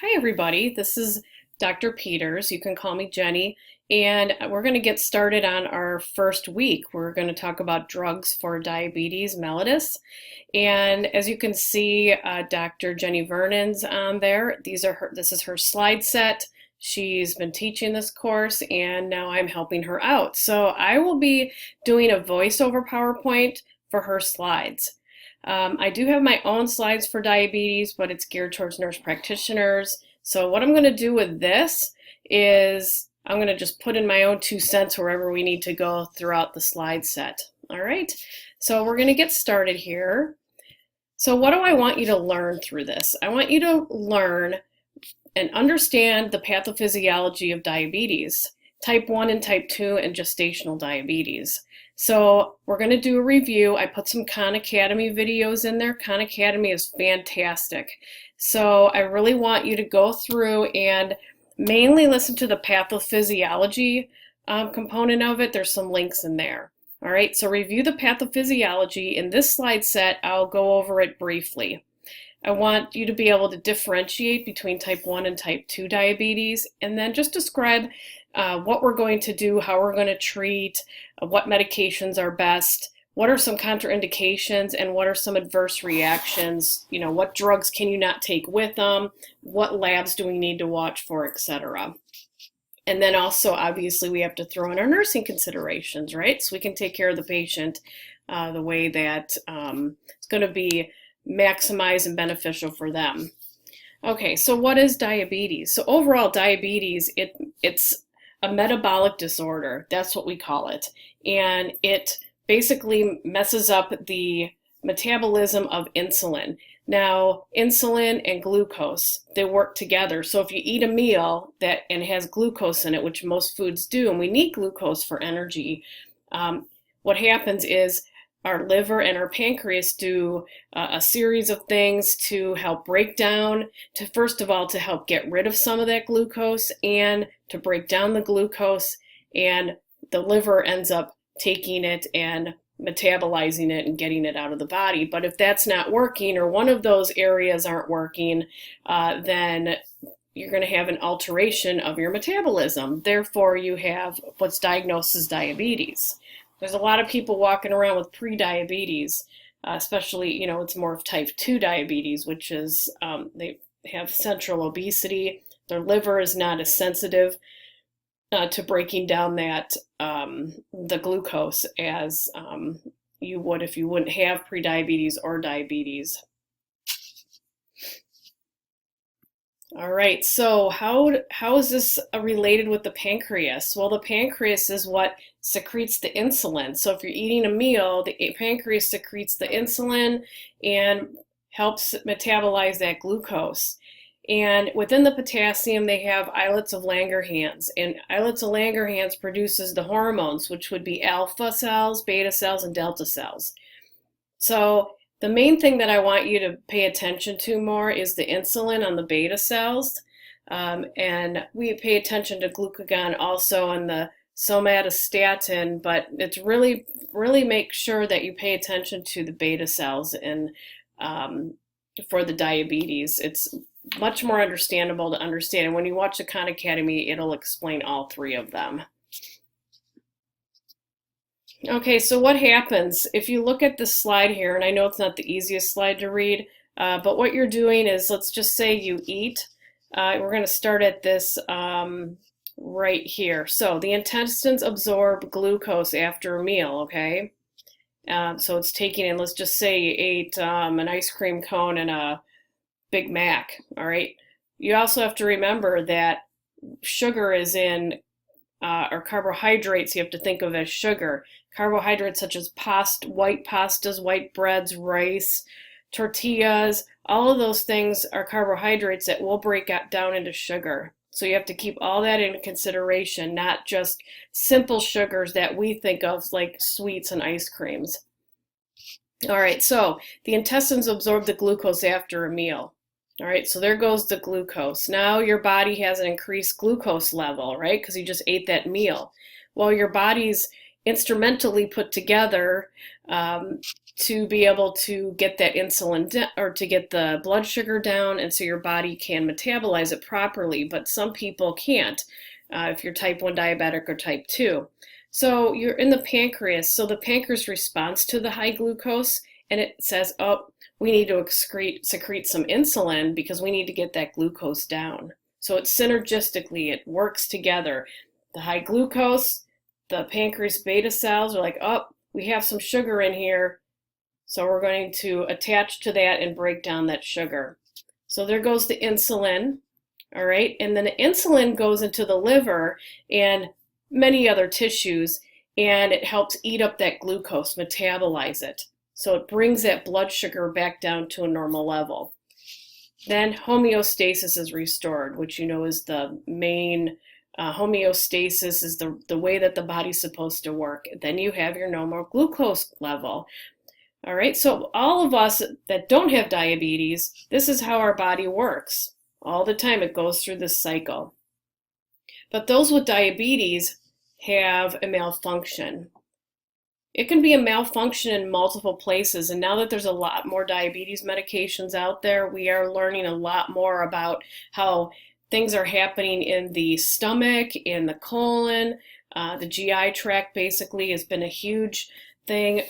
Hi everybody, this is Dr. Peters. You can call me Jenny, and we're going to get started on our first week. We're going to talk about drugs for diabetes mellitus. And as you can see, Dr. Jenny Vernon's on there. This is her slide set. She's been teaching this course and now I'm helping her out. So I will be doing a voiceover PowerPoint for her slides. I do have my own slides for diabetes, but it's geared towards nurse practitioners. So what I'm going to do with this is I'm going to just put in my own 2 cents wherever we need to go throughout the slide set. All right, so we're going to get started here. So what do I want you to learn through this? I want you to learn and understand the pathophysiology of diabetes, type 1 and type 2, and gestational diabetes. So we're going to do a review. I put some Khan Academy videos in there. Khan Academy is fantastic. So I really want you to go through and mainly listen to the pathophysiology component of it. There's some links in there. All right, so review the pathophysiology. In this slide set, I'll go over it briefly. I want you to be able to differentiate between type 1 and type 2 diabetes, and then just describe what we're going to do, how we're going to treat, what medications are best, what are some contraindications, and what are some adverse reactions. You know, what drugs can you not take with them, what labs do we need to watch for, etc. And then also, obviously, we have to throw in our nursing considerations, right? So we can take care of the patient the way that it's going to be maximized and beneficial for them. Okay, so what is diabetes? So overall, diabetes, it's a metabolic disorder. That's what we call it. And it basically messes up the metabolism of insulin. Now, insulin and glucose, they work together. So if you eat a meal and has glucose in it, which most foods do, and we need glucose for energy, what happens is our liver and our pancreas do a series of things to help break down, first of all, to help get rid of some of that glucose and to break down the glucose, and the liver ends up taking it and metabolizing it and getting it out of the body. But if that's not working, or one of those areas aren't working, then you're going to have an alteration of your metabolism. Therefore, you have what's diagnosed as diabetes. There's a lot of people walking around with pre-diabetes, especially, you know, it's more of type 2 diabetes, which is they have central obesity. Their liver is not as sensitive to breaking down that the glucose as you would if you wouldn't have pre-diabetes or diabetes. All right, so how is this related with the pancreas? Well, the pancreas is what secretes the insulin. So if you're eating a meal, the pancreas secretes the insulin and helps metabolize that glucose. And within the potassium, they have islets of Langerhans. And islets of Langerhans produces the hormones, which would be alpha cells, beta cells, and delta cells. So the main thing that I want you to pay attention to more is the insulin on the beta cells. And we pay attention to glucagon also on the somatostatin, but it's really make sure that you pay attention to the beta cells and for the diabetes. It's much more understandable to understand. And when you watch the Khan Academy, it'll explain all 3 of them. Okay, so what happens if you look at this slide here, and I know it's not the easiest slide to read, but what you're doing is, let's just say you eat. We're going to start at this right here. So the intestines absorb glucose after a meal, okay? So it's taking in, let's just say you ate an ice cream cone and a Big Mac, all right? You also have to remember that sugar is in, or carbohydrates you have to think of as sugar. Carbohydrates such as white pastas, white breads, rice, tortillas, all of those things are carbohydrates that will break down into sugar. So you have to keep all that in consideration, not just simple sugars that we think of like sweets and ice creams. All right, so the intestines absorb the glucose after a meal. All right, so there goes the glucose. Now your body has an increased glucose level, right? Because you just ate that meal. Well, your body's instrumentally put together to be able to get that insulin or to get the blood sugar down, and so your body can metabolize it properly. But some people can't if you're type 1 diabetic or type 2. So you're in the pancreas. So the pancreas responds to the high glucose, and it says, oh, we need to secrete some insulin because we need to get that glucose down. So it's synergistically, it works together. The high glucose, the pancreas beta cells are like, oh, we have some sugar in here, so we're going to attach to that and break down that sugar. So there goes the insulin, all right? And then the insulin goes into the liver and many other tissues, and it helps eat up that glucose, metabolize it. So it brings that blood sugar back down to a normal level. Then homeostasis is restored, which you know is the main homeostasis is the way that the body's supposed to work. Then you have your normal glucose level. All right, so all of us that don't have diabetes, this is how our body works. All the time it goes through this cycle. But those with diabetes have a malfunction. It can be a malfunction in multiple places, and now that there's a lot more diabetes medications out there, we are learning a lot more about how things are happening in the stomach, in the colon, the GI tract basically has been a huge thing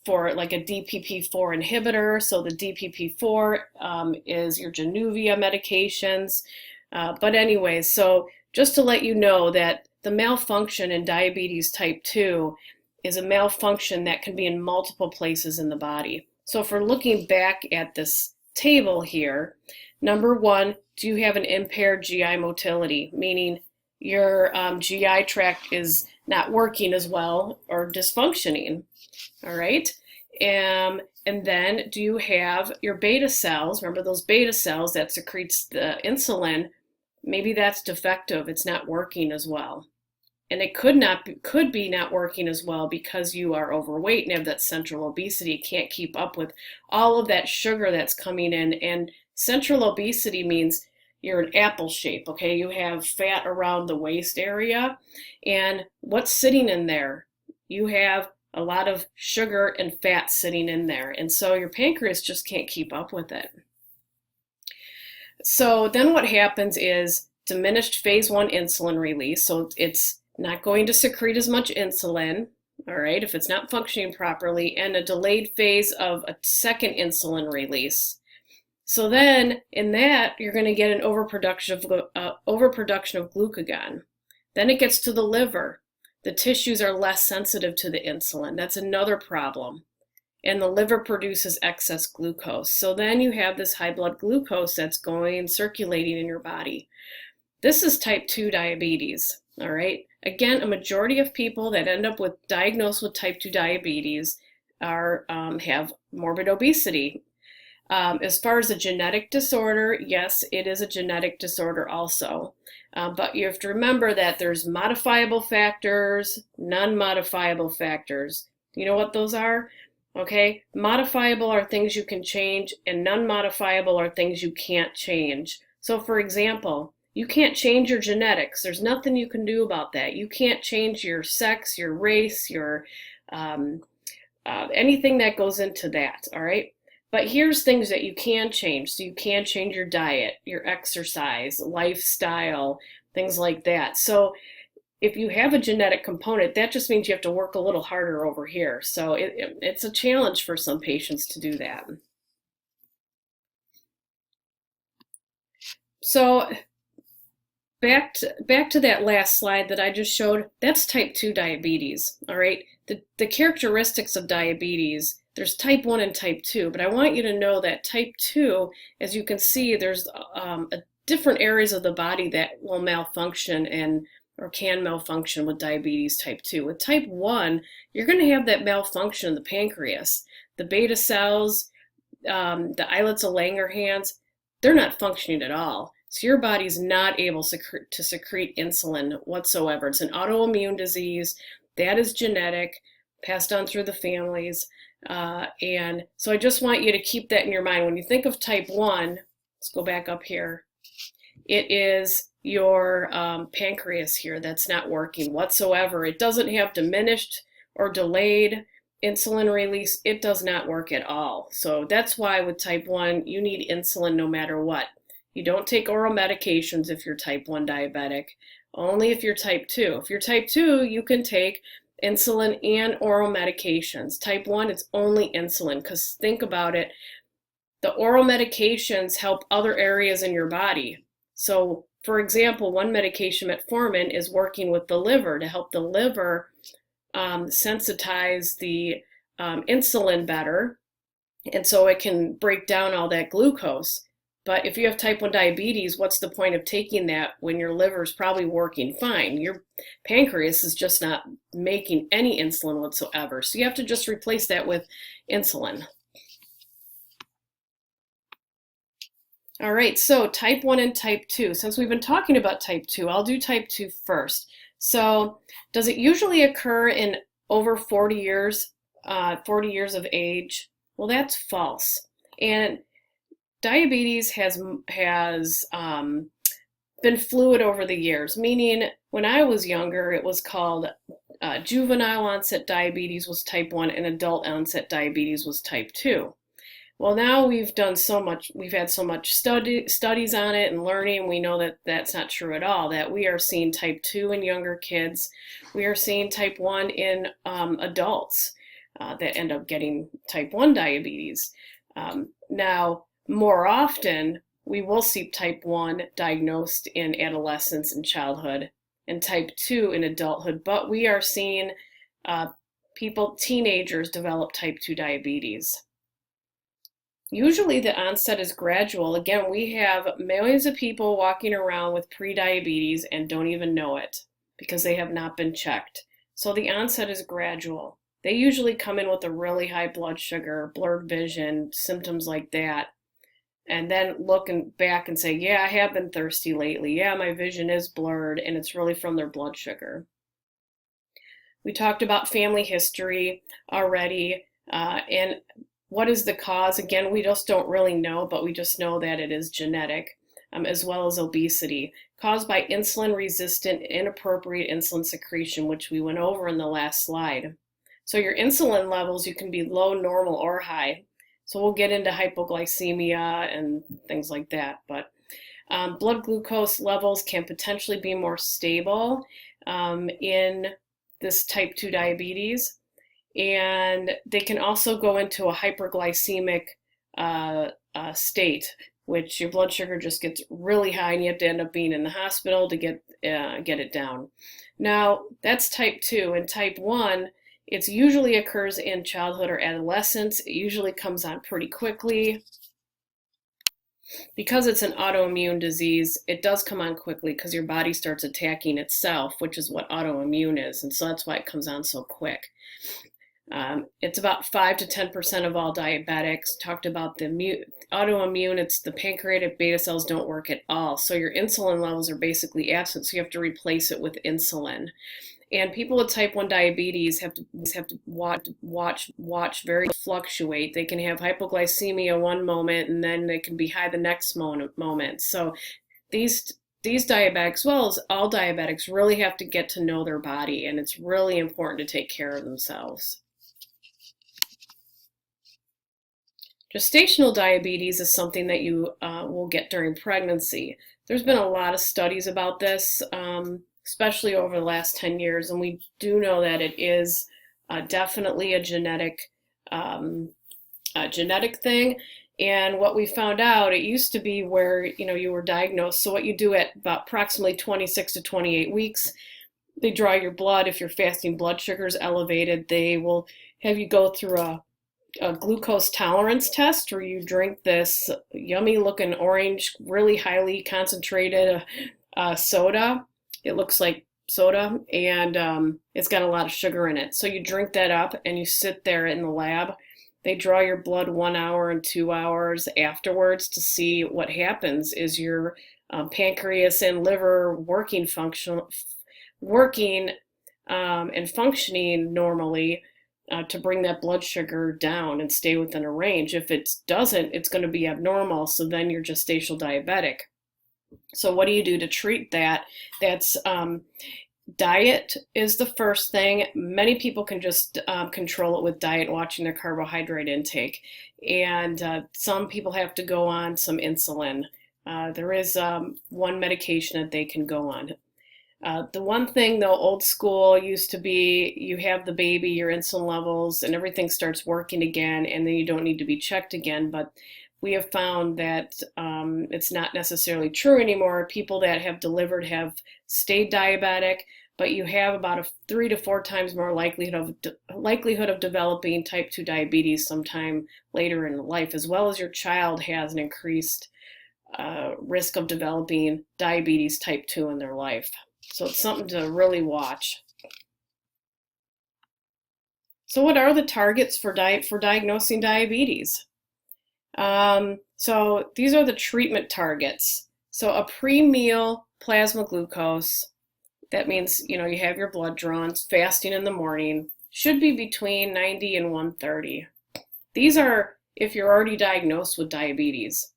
for like a Dpp-4 inhibitor. So the Dpp-4 is your Januvia medications. But anyways, so just to let you know that the malfunction in diabetes type 2 is a malfunction that can be in multiple places in the body. So if we're looking back at this table here, number 1, do you have an impaired GI motility, meaning your GI tract is not working as well or dysfunctioning, all right? And then do you have your beta cells, remember those beta cells that secretes the insulin, maybe that's defective, it's not working as well. And it could be not working as well because you are overweight and have that central obesity, can't keep up with all of that sugar that's coming in. And central obesity means you're an apple shape, okay? You have fat around the waist area, and what's sitting in there? You have a lot of sugar and fat sitting in there, and so your pancreas just can't keep up with it. So then what happens is diminished phase 1 insulin release, so it's not going to secrete as much insulin, all right, if it's not functioning properly, and a delayed phase of a second insulin release. So then in that, you're going to get an overproduction of glucagon. Then it gets to the liver. The tissues are less sensitive to the insulin. That's another problem. And the liver produces excess glucose. So then you have this high blood glucose that's circulating in your body. This is type 2 diabetes, all right? Again, a majority of people that end up diagnosed with type 2 diabetes have morbid obesity. As far as a genetic disorder, yes, it is a genetic disorder also. But you have to remember that there's modifiable factors, non-modifiable factors. You know what those are? Okay, modifiable are things you can change, and non-modifiable are things you can't change. So for example, you can't change your genetics. There's nothing you can do about that. You can't change your sex, your race, your anything that goes into that, all right? But here's things that you can change. So you can change your diet, your exercise, lifestyle, things like that. So if you have a genetic component, that just means you have to work a little harder over here. So it's a challenge for some patients to do that. So back to that last slide that I just showed, that's type 2 diabetes, all right? The characteristics of diabetes, there's type 1 and type 2, but I want you to know that type 2, as you can see, there's different areas of the body that will malfunction or can malfunction with diabetes type 2. With type 1, you're going to have that malfunction in the pancreas. The beta cells, the islets of Langerhans, they're not functioning at all. So your body's not able to secrete insulin whatsoever. It's an autoimmune disease. That is genetic, passed on through the families. And so I just want you to keep that in your mind. When you think of type 1, let's go back up here. It is your pancreas here that's not working whatsoever. It doesn't have diminished or delayed insulin release. It does not work at all. So that's why with type 1, you need insulin no matter what. You don't take oral medications if you're type 1 diabetic, only if you're type 2. If you're type 2, you can take insulin and oral medications. Type 1, it's only insulin, because think about it, the oral medications help other areas in your body. So, for example, one medication, Metformin, is working with the liver to help the liver sensitize the insulin better, and so it can break down all that glucose. But if you have type 1 diabetes, what's the point of taking that when your liver is probably working fine? Your pancreas is just not making any insulin whatsoever. So you have to just replace that with insulin. All right, so type 1 and type 2. Since we've been talking about type 2, I'll do type 2 first. So does it usually occur in over 40 years of age? Well, that's false. And diabetes has been fluid over the years, meaning when I was younger, it was called juvenile onset diabetes was type 1 and adult onset diabetes was type 2. Well, now we've had so much studies on it and learning, we know that that's not true at all, that we are seeing type 2 in younger kids. We are seeing type 1 in adults that end up getting type 1 diabetes. Now, more often, we will see type 1 diagnosed in adolescence and childhood and type 2 in adulthood, but we are seeing teenagers develop type 2 diabetes. Usually the onset is gradual. Again, we have millions of people walking around with prediabetes and don't even know it because they have not been checked. So the onset is gradual. They usually come in with a really high blood sugar, blurred vision, symptoms like that, and then looking back and say, yeah, I have been thirsty lately. Yeah, my vision is blurred, and it's really from their blood sugar. We talked about family history already, and what is the cause? Again, we just don't really know, but we just know that it is genetic, as well as obesity, caused by insulin-resistant, inappropriate insulin secretion, which we went over in the last slide. So your insulin levels, you can be low, normal, or high. So we'll get into hypoglycemia and things like that. But blood glucose levels can potentially be more stable in this type 2 diabetes. And they can also go into a hyperglycemic state, which your blood sugar just gets really high and you have to end up being in the hospital to get it down. Now, that's type 2. And type 1, it usually occurs in childhood or adolescence. It usually comes on pretty quickly. Because it's an autoimmune disease, it does come on quickly because your body starts attacking itself, which is what autoimmune is. And so that's why it comes on so quick. It's about 5 to 10% of all diabetics. Talked about the autoimmune, it's the pancreatic beta cells don't work at all. So your insulin levels are basically absent, so you have to replace it with insulin. And people with type 1 diabetes have to watch very fluctuate. They can have hypoglycemia one moment and then they can be high the next moment. So these diabetics, as well as all diabetics, really have to get to know their body, and it's really important to take care of themselves. Gestational diabetes is something that you will get during pregnancy. There's been a lot of studies about this, especially over the last 10 years, and we do know that it is definitely a genetic thing. And what we found out, it used to be where you were diagnosed. So what you do at about approximately 26 to 28 weeks, they draw your blood. If your fasting blood sugar is elevated, they will have you go through a glucose tolerance test where you drink this yummy looking orange, really highly concentrated soda. It looks like soda, and it's got a lot of sugar in it. So you drink that up and you sit there in the lab. They draw your blood 1 hour and 2 hours afterwards to see what happens. Is your pancreas and liver working and functioning normally to bring that blood sugar down and stay within a range? If it doesn't, it's going to be abnormal, so then you're gestational diabetic. So what do you do to treat that? That's diet is the first thing. Many people can just control it with diet, watching their carbohydrate intake. And some people have to go on some insulin. There is one medication that they can go on. The one thing, though, old school used to be you have the baby, your insulin levels, and everything starts working again, and then you don't need to be checked again. But we have found that it's not necessarily true anymore. People that have delivered have stayed diabetic, but you have about a 3 to 4 times more likelihood of developing type 2 diabetes sometime later in life, as well as your child has an increased risk of developing diabetes type 2 in their life. So it's something to really watch. So what are the targets for diagnosing diabetes? So these are the treatment targets. So a pre-meal plasma glucose, that means, you have your blood drawn, fasting in the morning, should be between 90 and 130. These are if you're already diagnosed with diabetes.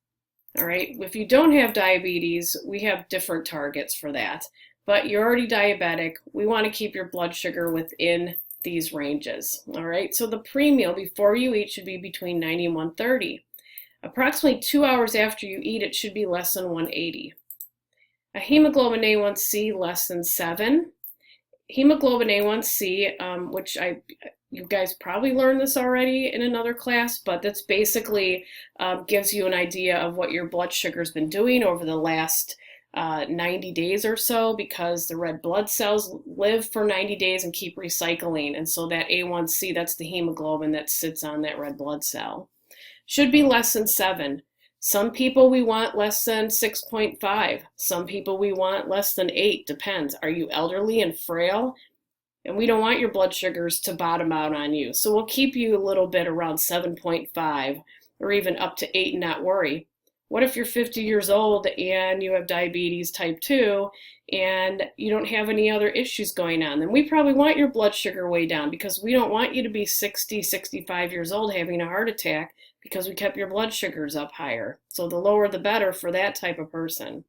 All right, if you don't have diabetes, we have different targets for that. But you're already diabetic, we want to keep your blood sugar within these ranges. All right, so the pre-meal before you eat should be between 90 and 130. Approximately 2 hours after you eat, it should be less than 180. A hemoglobin A1C less than 7. Hemoglobin A1C, which you guys probably learned this already in another class, but that's basically gives you an idea of what your blood sugar's been doing over the last 90 days or so, because the red blood cells live for 90 days and keep recycling. And so that A1C, that's the hemoglobin that sits on that red blood cell. Should be less than 7. Some people we want less than 6.5. Some people we want less than 8. Depends. Are you elderly and frail? And we don't want your blood sugars to bottom out on you. So we'll keep you a little bit around 7.5 or even up to 8 and not worry. What if you're 50 years old and you have diabetes type 2 and you don't have any other issues going on? Then we probably want your blood sugar way down, because we don't want you to be 60, 65 years old having a heart attack because we kept your blood sugars up higher. So the lower the better for that type of person.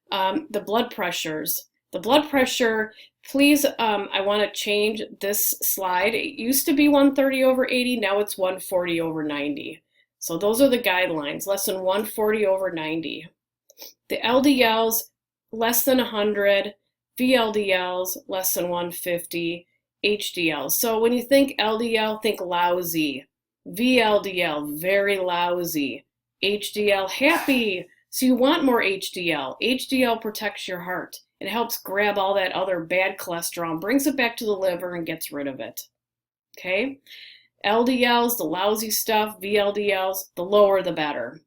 The blood pressures. The blood pressure, please, I want to change this slide. It used to be 130 over 80, now it's 140 over 90. So those are the guidelines, less than 140 over 90. The LDLs, less than 100, VLDLs, less than 150, HDLs. So when you think LDL, think lousy. VLDL, very lousy. HDL, happy. So you want more HDL. HDL protects your heart. It helps grab all that other bad cholesterol, brings it back to the liver and gets rid of it. Okay? LDLs, the lousy stuff. VLDLs, the lower the better.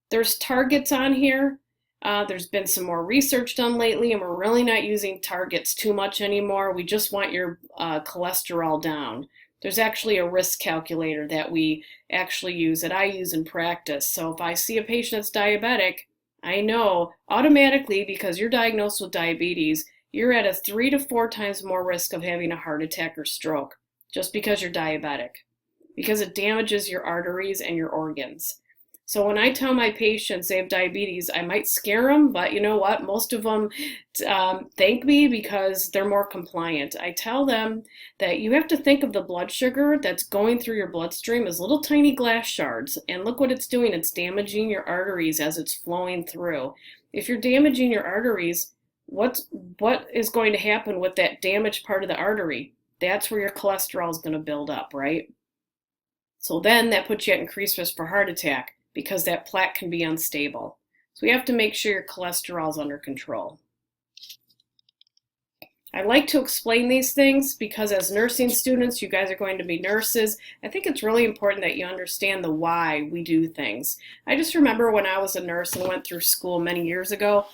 There's targets on here. There's been some more research done lately, and we're really not using targets too much anymore. We just want your cholesterol down. There's actually a risk calculator that we actually use, that I use in practice. So if I see a patient that's diabetic, I know automatically, because you're diagnosed with diabetes, you're at a 3 to 4 times more risk of having a heart attack or stroke, just because you're diabetic, because it damages your arteries and your organs. So when I tell my patients they have diabetes, I might scare them, but you know what? Most of them thank me because they're more compliant. I tell them that you have to think of the blood sugar that's going through your bloodstream as little tiny glass shards. And look what it's doing. It's damaging your arteries as it's flowing through. If you're damaging your arteries, what is going to happen with that damaged part of the artery? That's where your cholesterol is going to build up, right? So then that puts you at increased risk for heart attack, because that plaque can be unstable. So we have to make sure your cholesterol is under control. I like to explain these things because as nursing students, you guys are going to be nurses. I think it's really important that you understand the why we do things. I just remember when I was a nurse and went through school many years ago,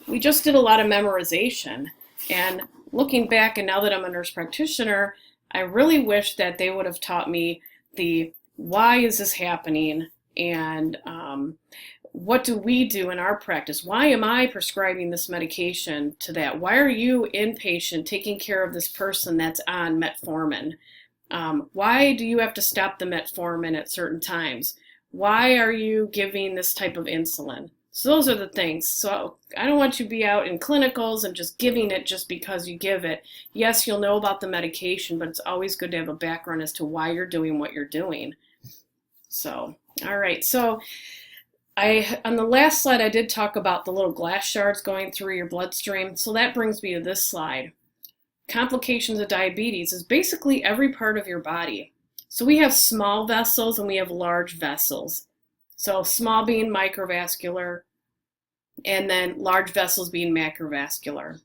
we just did a lot of memorization. And looking back, and now that I'm a nurse practitioner, I really wish that they would have taught me the why is this happening, and what do we do in our practice? Why am I prescribing this medication to that? Why are you inpatient taking care of this person that's on metformin? Why do you have to stop the metformin at certain times? Why are you giving this type of insulin? So those are the things. So I don't want you to be out in clinicals and just giving it just because you give it. Yes, you'll know about the medication, but it's always good to have a background as to why you're doing what you're doing. So, all right. So on the last slide, I did talk about the little glass shards going through your bloodstream. So that brings me to this slide. Complications of diabetes is basically every part of your body. So we have small vessels and we have large vessels. So small being microvascular, and then large vessels being macrovascular.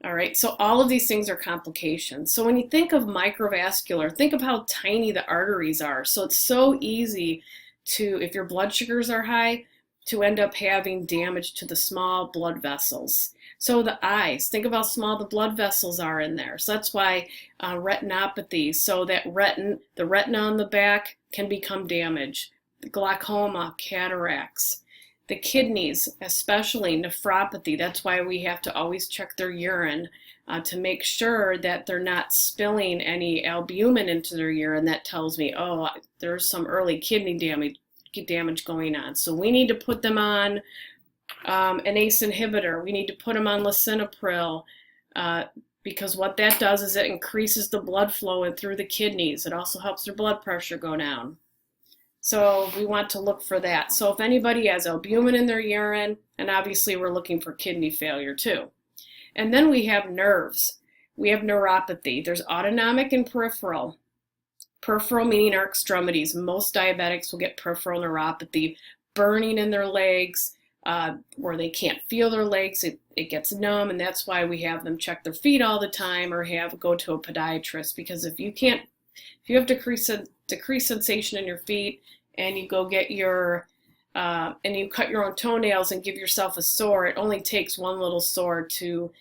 All right, so all of these things are complications. So when you think of microvascular, think of how tiny the arteries are. So it's so easy to, if your blood sugars are high, to end up having damage to the small blood vessels. So the eyes, think of how small the blood vessels are in there. So that's why retinopathy, so that the retina on the back can become damaged. Glaucoma, cataracts. The kidneys, especially nephropathy, that's why we have to always check their urine to make sure that they're not spilling any albumin into their urine. That tells me, oh, there's some early kidney damage going on. So we need to put them on an ACE inhibitor. We need to put them on lisinopril because what that does is it increases the blood flow through the kidneys. It also helps their blood pressure go down. So we want to look for that. So if anybody has albumin in their urine, and obviously we're looking for kidney failure too. And then we have nerves. We have neuropathy. There's autonomic and peripheral. Peripheral meaning our extremities. Most diabetics will get peripheral neuropathy, burning in their legs, where they can't feel their legs. It gets numb, and that's why we have them check their feet all the time or go to a podiatrist, because if you have decreased sensation in your feet and you go get and you cut your own toenails and give yourself a sore, it only takes one little sore to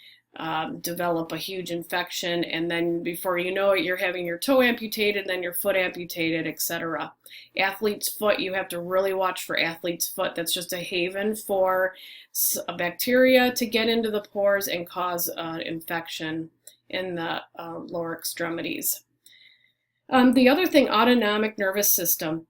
develop a huge infection, and then before you know it, you're having your toe amputated, then your foot amputated, etc. Athlete's foot, you have to really watch for athlete's foot. That's just a haven for a bacteria to get into the pores and cause infection in the lower extremities. The other thing, autonomic nervous system.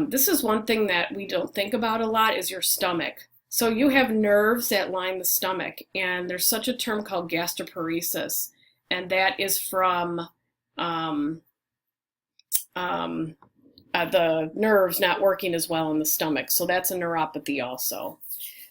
This is one thing that we don't think about a lot, is your stomach. So you have nerves that line the stomach, and there's such a term called gastroparesis, and that is from the nerves not working as well in the stomach. So that's a neuropathy also.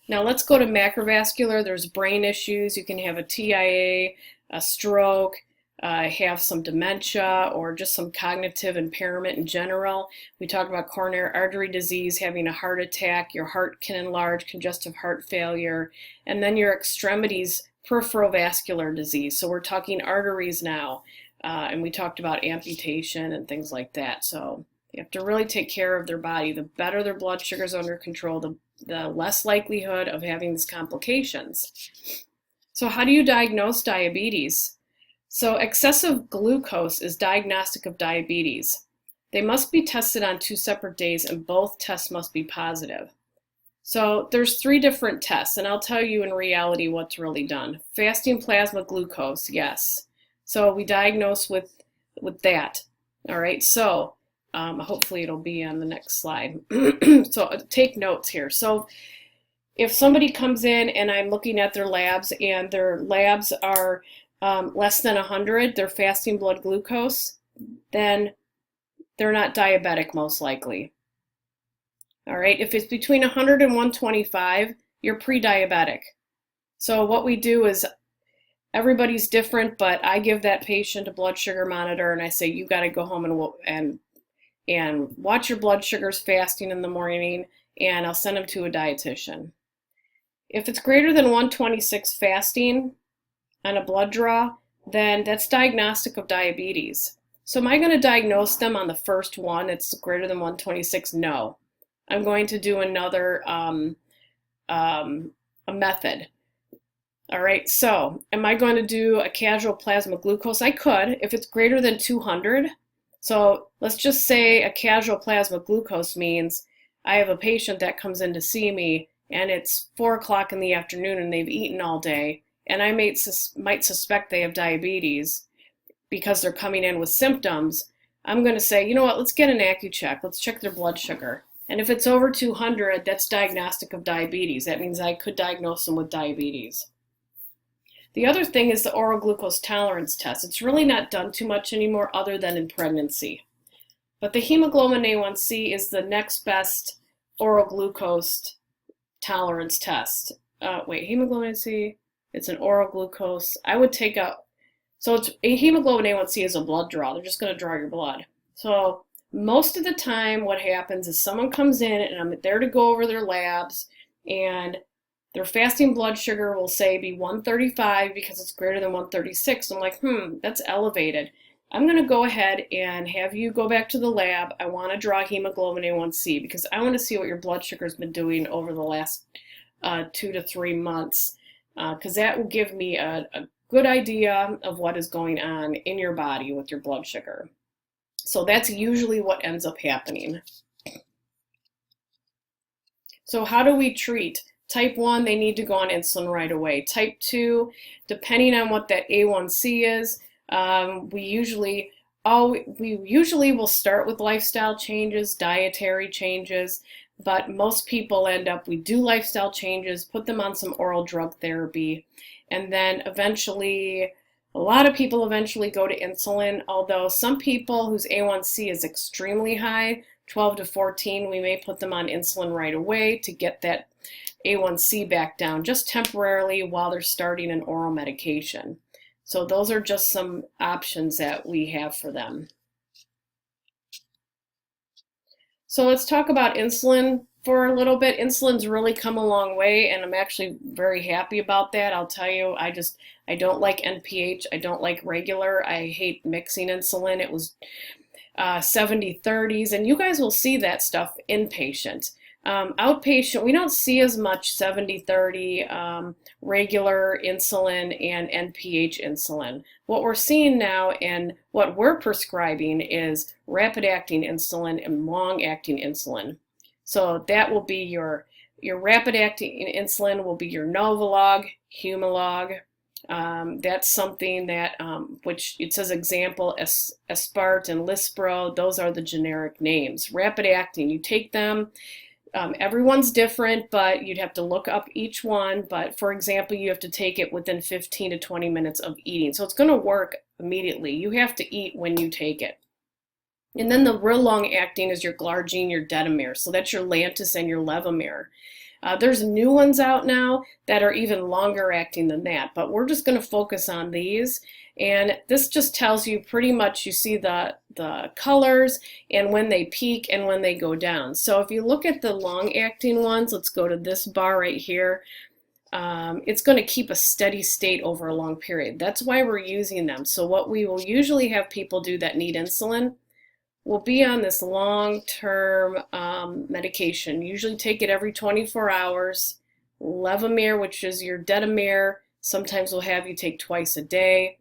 Now let's go to macrovascular. There's brain issues. You can have a TIA, a stroke, have some dementia, or just some cognitive impairment in general. We talk about coronary artery disease, having a heart attack, your heart can enlarge, congestive heart failure, and then your extremities, peripheral vascular disease. So we're talking arteries now, and we talked about amputation and things like that. So you have to really take care of their body. The better their blood sugar is under control, the less likelihood of having these complications. So how do you diagnose diabetes? So excessive glucose is diagnostic of diabetes. They must be tested on 2 separate days, and both tests must be positive. So there's 3 different tests, and I'll tell you in reality what's really done. Fasting plasma glucose, yes. So we diagnose with that. All right, so hopefully it'll be on the next slide. So take notes here. So if somebody comes in and I'm looking at their labs and their labs are less than 100, their fasting blood glucose, then they're not diabetic most likely. All right, if it's between 100 and 125, you're pre-diabetic. So what we do is, everybody's different, but I give that patient a blood sugar monitor and I say, you got to go home and watch your blood sugars fasting in the morning, and I'll send them to a dietitian. If it's greater than 126 fasting on a blood draw, then that's diagnostic of diabetes. So am I going to diagnose them on the first one? It's greater than 126? No. I'm going to do another a method. All right, so am I going to do a casual plasma glucose? I could, if it's greater than 200. So let's just say a casual plasma glucose means I have a patient that comes in to see me and it's 4 o'clock in the afternoon and they've eaten all day, and I might suspect they have diabetes because they're coming in with symptoms. I'm going to say, you know what, let's get an AccuCheck. Let's check their blood sugar. And if it's over 200, that's diagnostic of diabetes. That means I could diagnose them with diabetes. The other thing is the oral glucose tolerance test. It's really not done too much anymore other than in pregnancy. But the hemoglobin A1C is the next best oral glucose tolerance test. Hemoglobin A1C, it's an oral glucose. I would take it's a hemoglobin A1C is a blood draw. They're just going to draw your blood. So most of the time what happens is someone comes in and I'm there to go over their labs, and their fasting blood sugar will say be 135 because it's greater than 136. I'm like, that's elevated. I'm going to go ahead and have you go back to the lab. I want to draw hemoglobin A1C because I want to see what your blood sugar has been doing over the last 2 to 3 months, because that will give me a good idea of what is going on in your body with your blood sugar. So that's usually what ends up happening. So how do we treat? Type 1, they need to go on insulin right away. Type 2, depending on what that A1C is, we usually will start with lifestyle changes, dietary changes, but most people we do lifestyle changes, put them on some oral drug therapy, and then eventually, a lot of people eventually go to insulin, although some people whose A1C is extremely high, 12 to 14, we may put them on insulin right away to get that A1C back down just temporarily while they're starting an oral medication. So those are just some options that we have for them. So let's talk about insulin for a little bit. Insulin's really come a long way, and I'm actually very happy about that. I'll tell you, I don't like NPH. I don't like regular. I hate mixing insulin. It was 70-30s, and you guys will see that stuff inpatient. Outpatient, we don't see as much 70-30 regular insulin and NPH insulin. What we're seeing now and what we're prescribing is rapid-acting insulin and long-acting insulin. So that will be your rapid-acting insulin will be your Novolog, Humalog. That's something that, which it says example, Aspart and Lispro, those are the generic names. Rapid-acting, you take them. Everyone's different, but you'd have to look up each one. But for example, you have to take it within 15 to 20 minutes of eating. So it's going to work immediately. You have to eat when you take it. And then the real long acting is your Glargine, your Detamir. So that's your Lantus and your Levemir. There's new ones out now that are even longer acting than that, but we're just going to focus on these. And this just tells you pretty much, you see the colors and when they peak and when they go down. So if you look at the long-acting ones, let's go to this bar right here. It's going to keep a steady state over a long period. That's why we're using them. So what we will usually have people do that need insulin will be on this long-term medication. Usually take it every 24 hours. Levemir, which is your Detamir, sometimes we'll have you take twice a day.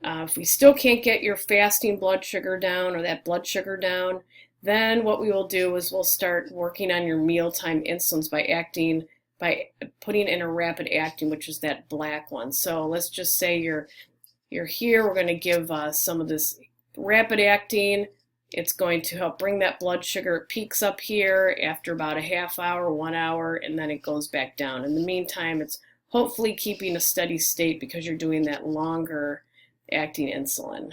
If we still can't get your fasting blood sugar down or that blood sugar down, then what we will do is we'll start working on your mealtime insulins by putting in a rapid acting, which is that black one. So let's just say you're here. We're going to give some of this rapid acting. It's going to help bring that blood sugar. It peaks up here after about a half hour, 1 hour, and then it goes back down. In the meantime, it's hopefully keeping a steady state because you're doing that longer acting insulin.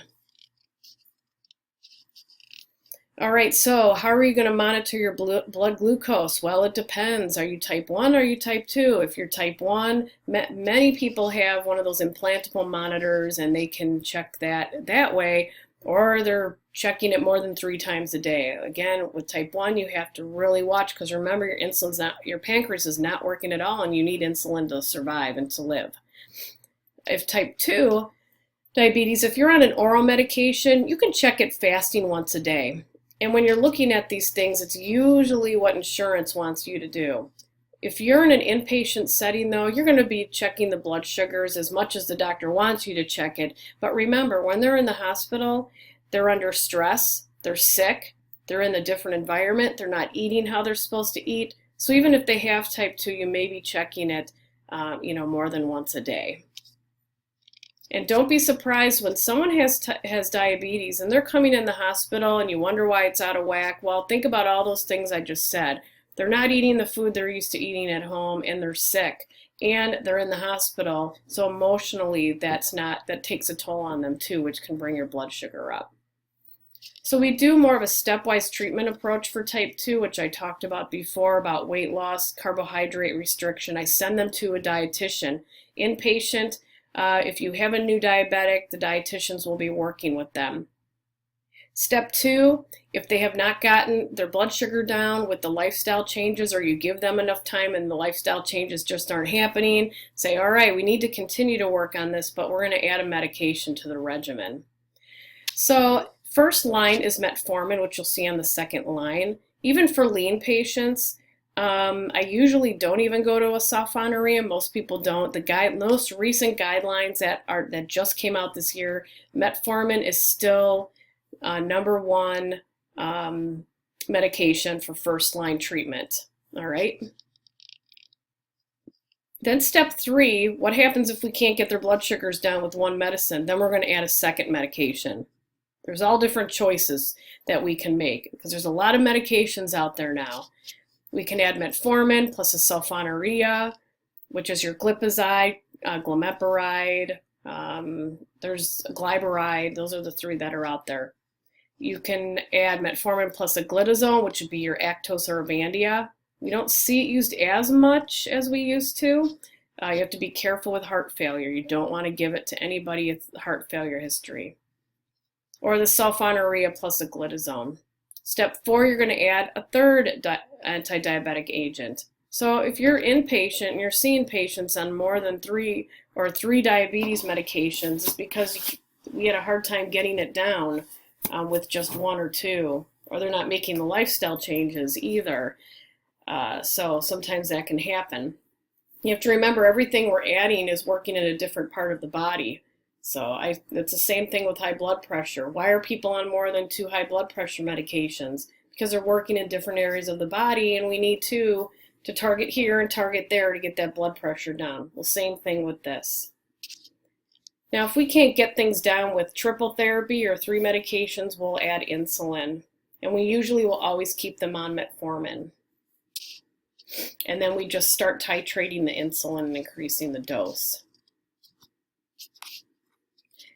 All right, so how are you going to monitor your blood glucose? Well, it depends. Are you type 1 or are you type 2? If you're type 1, many people have one of those implantable monitors and they can check that way, or they're checking it more than 3 times a day. Again, with type 1, you have to really watch because remember, your pancreas is not working at all and you need insulin to survive and to live. If type 2 diabetes, if you're on an oral medication, you can check it fasting once a day. And when you're looking at these things, it's usually what insurance wants you to do. If you're in an inpatient setting, though, you're going to be checking the blood sugars as much as the doctor wants you to check it. But remember, when they're in the hospital, they're under stress, they're sick, they're in a different environment, they're not eating how they're supposed to eat. So even if they have type 2, you may be checking it more than once a day. And don't be surprised when someone has diabetes and they're coming in the hospital and you wonder why it's out of whack. Well, think about all those things I just said. They're not eating the food they're used to eating at home, and they're sick, and they're in the hospital. So emotionally, that takes a toll on them too, which can bring your blood sugar up. So we do more of a stepwise treatment approach for type 2, which I talked about before, about weight loss, carbohydrate restriction. I send them to a dietitian. Inpatient, if you have a new diabetic, the dietitians will be working with them. Step 2, if they have not gotten their blood sugar down with the lifestyle changes, or you give them enough time and the lifestyle changes just aren't happening, say, all right, we need to continue to work on this, but we're going to add a medication to the regimen. So first line is metformin, which you'll see on the second line. Even for lean patients, I usually don't even go to a sulfonylurea. Most people don't. The most recent guidelines that just came out this year, metformin is still number one medication for first line treatment. All right. Then step 3, what happens if we can't get their blood sugars down with one medicine? Then we're going to add a second medication. There's all different choices that we can make because there's a lot of medications out there now. We can add metformin plus a sulfonylurea, which is your glipizide, glimepiride, there's glyburide. Those are the 3 that are out there. You can add metformin plus a glitazone, which would be your Actos or Avandia. We don't see it used as much as we used to. You have to be careful with heart failure. You don't want to give it to anybody with heart failure history. Or the sulfonylurea plus a glitazone. Step 4, you're going to add a third anti-diabetic agent. So if you're inpatient and you're seeing patients on more than 3 diabetes medications, it's because we had a hard time getting it down with just 1 or 2, or they're not making the lifestyle changes either. So sometimes that can happen. You have to remember everything we're adding is working in a different part of the body. So it's the same thing with high blood pressure. Why are people on more than 2 high blood pressure medications? Because they're working in different areas of the body, and we need to target here and target there to get that blood pressure down. Well, same thing with this. Now, if we can't get things down with triple therapy or 3 medications, we'll add insulin. And we usually will always keep them on metformin. And then we just start titrating the insulin and increasing the dose.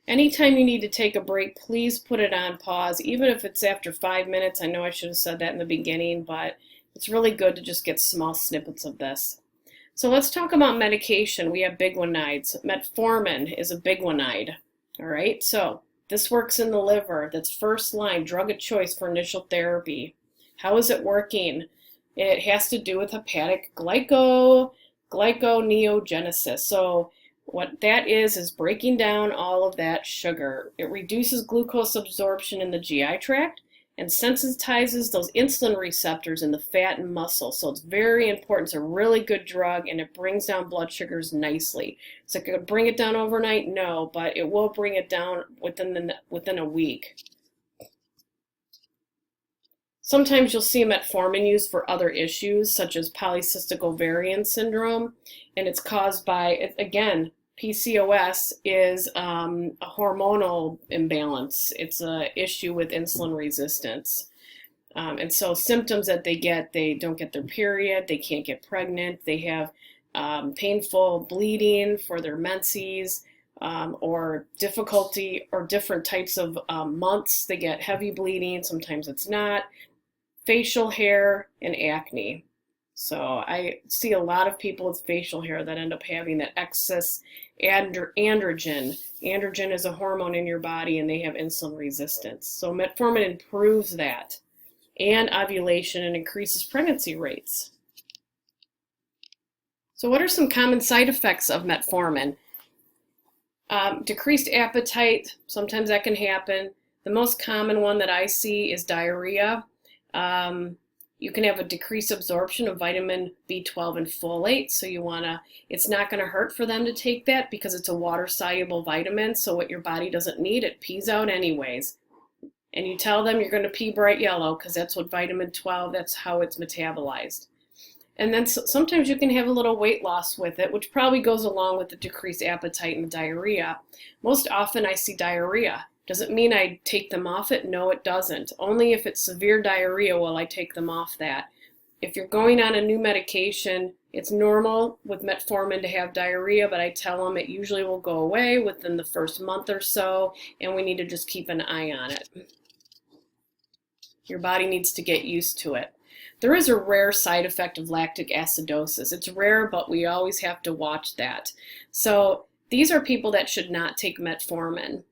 Anytime you need to take a break, please put it on pause, even if it's after 5 minutes. I know I should have said that in the beginning, but it's really good to just get small snippets of this. So let's talk about medication. We have biguanides. Metformin is a biguanide. All right, so this works in the liver. That's first line, drug of choice for initial therapy. How is it working? It has to do with hepatic glyconeogenesis. So what that is breaking down all of that sugar. It reduces glucose absorption in the GI tract and sensitizes those insulin receptors in the fat and muscle. So it's very important. It's a really good drug, and it brings down blood sugars nicely. So it could bring it down overnight? No, but it will bring it down within a week. Sometimes you'll see metformin used for other issues, such as polycystic ovarian syndrome, and it's caused by, again, PCOS is a hormonal imbalance. It's an issue with insulin resistance. And so symptoms that they get, they don't get their period, they can't get pregnant, they have painful bleeding for their menses, or difficulty or different types of months. They get heavy bleeding, sometimes it's not, facial hair, and acne. So I see a lot of people with facial hair that end up having that excess androgen. Androgen is a hormone in your body, and they have insulin resistance. So metformin improves that, and ovulation, and increases pregnancy rates. So what are some common side effects of metformin? Decreased appetite, sometimes that can happen. The most common one that I see is diarrhea. You can have a decreased absorption of vitamin B12 and folate, so it's not going to hurt for them to take that because it's a water-soluble vitamin, so what your body doesn't need, it pees out anyways. And you tell them you're going to pee bright yellow because that's what vitamin 12, that's how it's metabolized. And then sometimes you can have a little weight loss with it, which probably goes along with the decreased appetite and the diarrhea. Most often I see diarrhea. Does it mean I take them off it? No, it doesn't. Only if it's severe diarrhea will I take them off that. If you're going on a new medication, it's normal with metformin to have diarrhea, but I tell them it usually will go away within the first month or so, and we need to just keep an eye on it. Your body needs to get used to it. There is a rare side effect of lactic acidosis. It's rare, but we always have to watch that. So these are people that should not take metformin.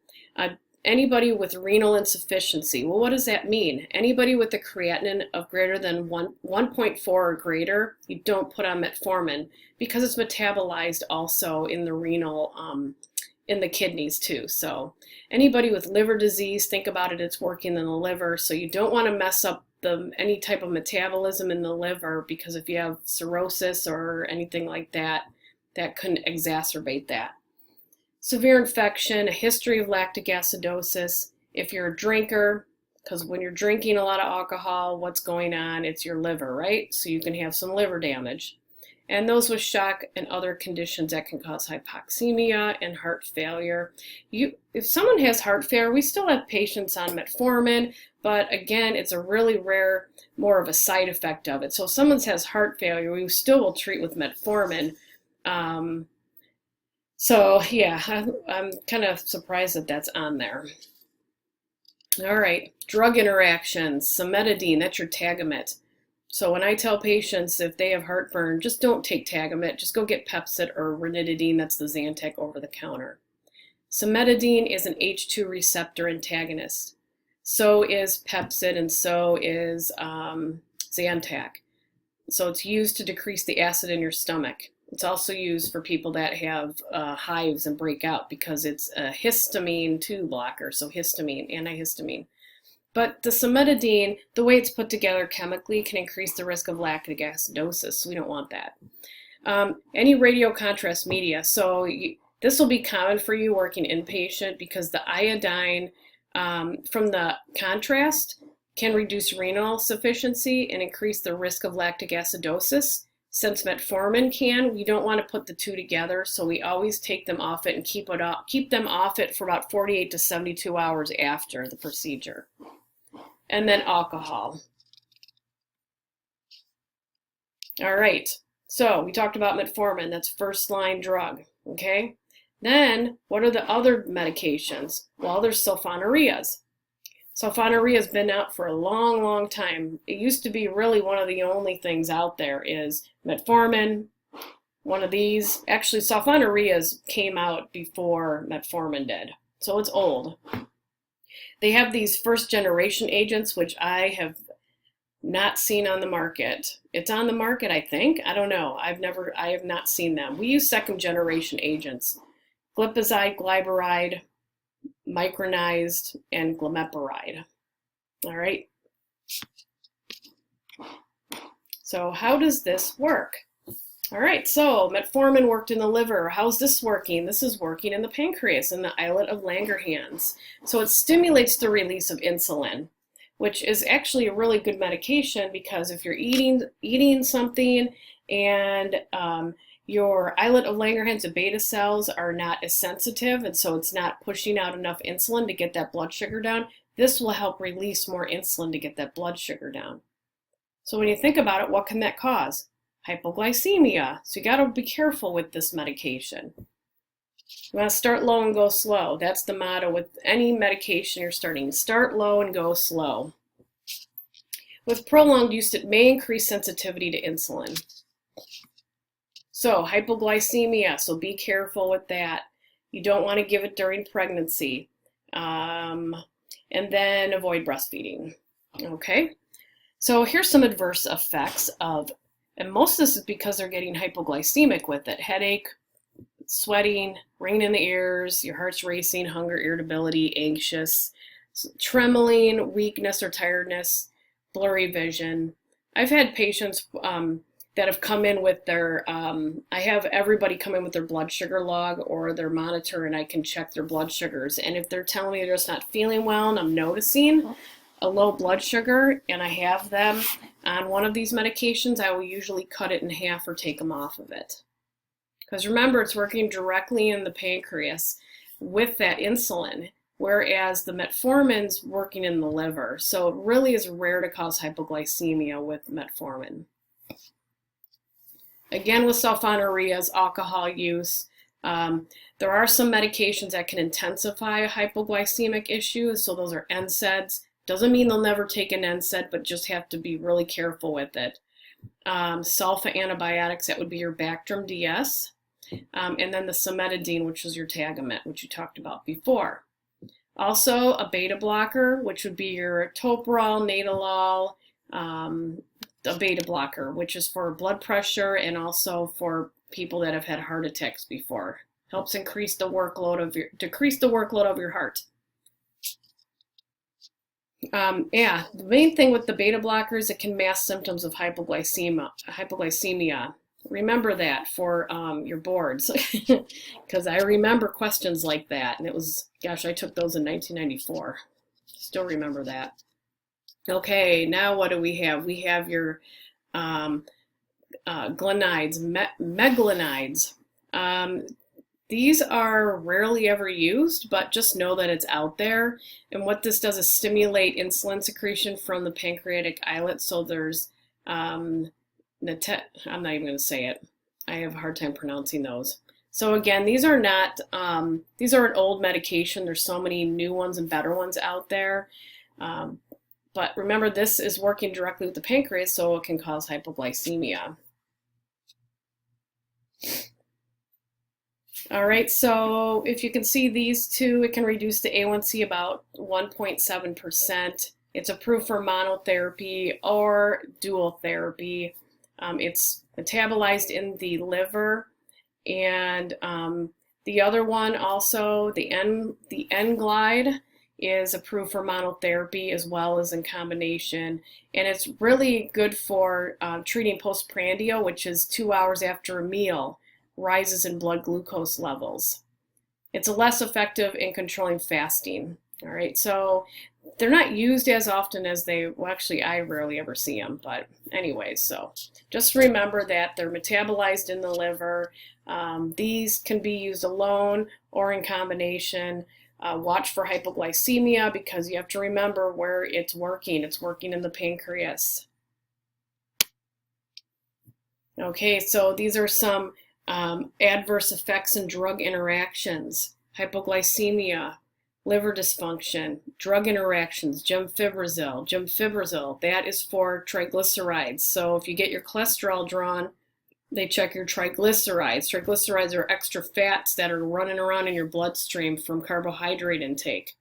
Anybody with renal insufficiency. Well, what does that mean? Anybody with a creatinine of greater than 1.4 or greater, you don't put on metformin because it's metabolized also in the renal, in the kidneys too. So anybody with liver disease, think about it, it's working in the liver. So you don't want to mess up any type of metabolism in the liver, because if you have cirrhosis or anything like that, that can exacerbate that. Severe infection, a history of lactic acidosis. If you're a drinker, because when you're drinking a lot of alcohol, what's going on? It's your liver, right? So you can have some liver damage. And those with shock and other conditions that can cause hypoxemia and heart failure. If someone has heart failure, we still have patients on metformin, but again, it's a really rare, more of a side effect of it. So if someone has heart failure, we still will treat with metformin. So yeah, I'm kind of surprised that that's on there. All right, drug interactions, Cimetidine, that's your Tagamet. So when I tell patients if they have heartburn, just don't take Tagamet, just go get Pepcid or Ranitidine, that's the Zantac over the counter. Cimetidine is an H2 receptor antagonist. So is Pepcid and so is Zantac. So it's used to decrease the acid in your stomach. It's also used for people that have hives and break out because it's a histamine 2 blocker, so histamine, antihistamine. But the Cimetidine, the way it's put together chemically, can increase the risk of lactic acidosis, so we don't want that. Any radiocontrast media, so this will be common for you working inpatient because the iodine from the contrast can reduce renal sufficiency and increase the risk of lactic acidosis. Since metformin can, we don't want to put the two together, so we always take them off it and keep them off it for about 48 to 72 hours after the procedure. And then alcohol. All right, so we talked about metformin, that's first line drug, okay? Then, what are the other medications? Well, there's sulfonylureas. Sulfonylurea has been out for a long, long time. It used to be really one of the only things out there is metformin, one of these. Actually, sulfonylureas came out before metformin did, so it's old. They have these first generation agents, which I have not seen on the market. It's on the market, I think. I don't know. I have not seen them. We use second generation agents. Glipizide, glyburide, micronized, and glimepiride. All right. So how does this work? All right, so metformin worked in the liver. How's this working? This is working in the pancreas and the islet of Langerhans. So it stimulates the release of insulin, which is actually a really good medication because if you're eating something and your islet of Langerhans, the beta cells, are not as sensitive, and so it's not pushing out enough insulin to get that blood sugar down, this will help release more insulin to get that blood sugar down. So when you think about it, what can that cause? Hypoglycemia. So you got to be careful with this medication. You want to start low and go slow. That's the motto with any medication you're starting. Start low and go slow. With prolonged use, it may increase sensitivity to insulin. So hypoglycemia, so be careful with that. You don't want to give it during pregnancy. And then avoid breastfeeding. Okay? So here's some adverse effects of, and most of this is because they're getting hypoglycemic with it. Headache, sweating, ringing in the ears, your heart's racing, hunger, irritability, anxious, trembling, weakness or tiredness, blurry vision. I've had patients that have come in with their, I have everybody come in with their blood sugar log or their monitor, and I can check their blood sugars. And if they're telling me they're just not feeling well and I'm noticing, a low blood sugar and I have them on one of these medications, I will usually cut it in half or take them off of it. Because remember, it's working directly in the pancreas with that insulin, whereas the metformin's working in the liver. So it really is rare to cause hypoglycemia with metformin. Again, with sulfonylureas, alcohol use, there are some medications that can intensify a hypoglycemic issue, so those are NSAIDs. Doesn't mean they'll never take an NSAID, but just have to be really careful with it. Sulfa antibiotics, that would be your Bactrim DS, and then the Cimetidine, which is your Tagamet, which you talked about before. Also, a beta blocker, which would be your Toprol, Nadolol, a beta blocker, which is for blood pressure and also for people that have had heart attacks before. Helps decrease the workload of your heart. Yeah, the main thing with the beta blockers, it can mask symptoms of hypoglycemia. Remember that for your boards, because I remember questions like that, and it was, gosh, I took those in 1994. Still remember that. Okay, now what do we have? We have your glanides, meglanides. These are rarely ever used, but just know that it's out there. And what this does is stimulate insulin secretion from the pancreatic islet. So there's, I'm not even going to say it. I have a hard time pronouncing those. So again, these are not, these are an old medication. There's so many new ones and better ones out there. But remember, this is working directly with the pancreas, so it can cause hypoglycemia. All right, so if you can see these two, it can reduce the A1C about 1.7%. It's approved for monotherapy or dual therapy. It's metabolized in the liver, and the other one also, the N-glide, is approved for monotherapy as well as in combination, and it's really good for treating postprandial, which is 2 hours after a meal, rises in blood glucose levels. It's less effective in controlling fasting. All right, so they're not used as often as well, actually I rarely ever see them, but anyways, so just remember that they're metabolized in the liver. These can be used alone or in combination. Watch for hypoglycemia, because you have to remember where it's working. It's working in the pancreas. Okay, so these are some adverse effects and drug interactions. Hypoglycemia, liver dysfunction, drug interactions, gemfibrozil. Gemfibrozil, that is for triglycerides. So if you get your cholesterol drawn, they check your triglycerides. Triglycerides are extra fats that are running around in your bloodstream from carbohydrate intake.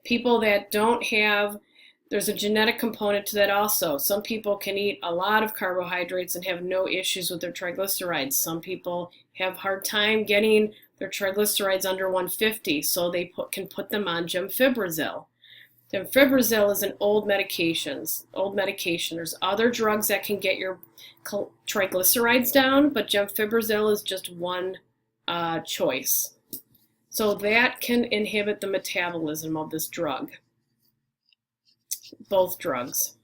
People that don't have, there's a genetic component to that also. Some people can eat a lot of carbohydrates and have no issues with their triglycerides. Some people have a hard time getting their triglycerides under 150, so they can put them on gemfibrozil. Gemfibrozil is an old medication. There's other drugs that can get your triglycerides down, but gemfibrozil is just one choice. So that can inhibit the metabolism of this drug. Both drugs.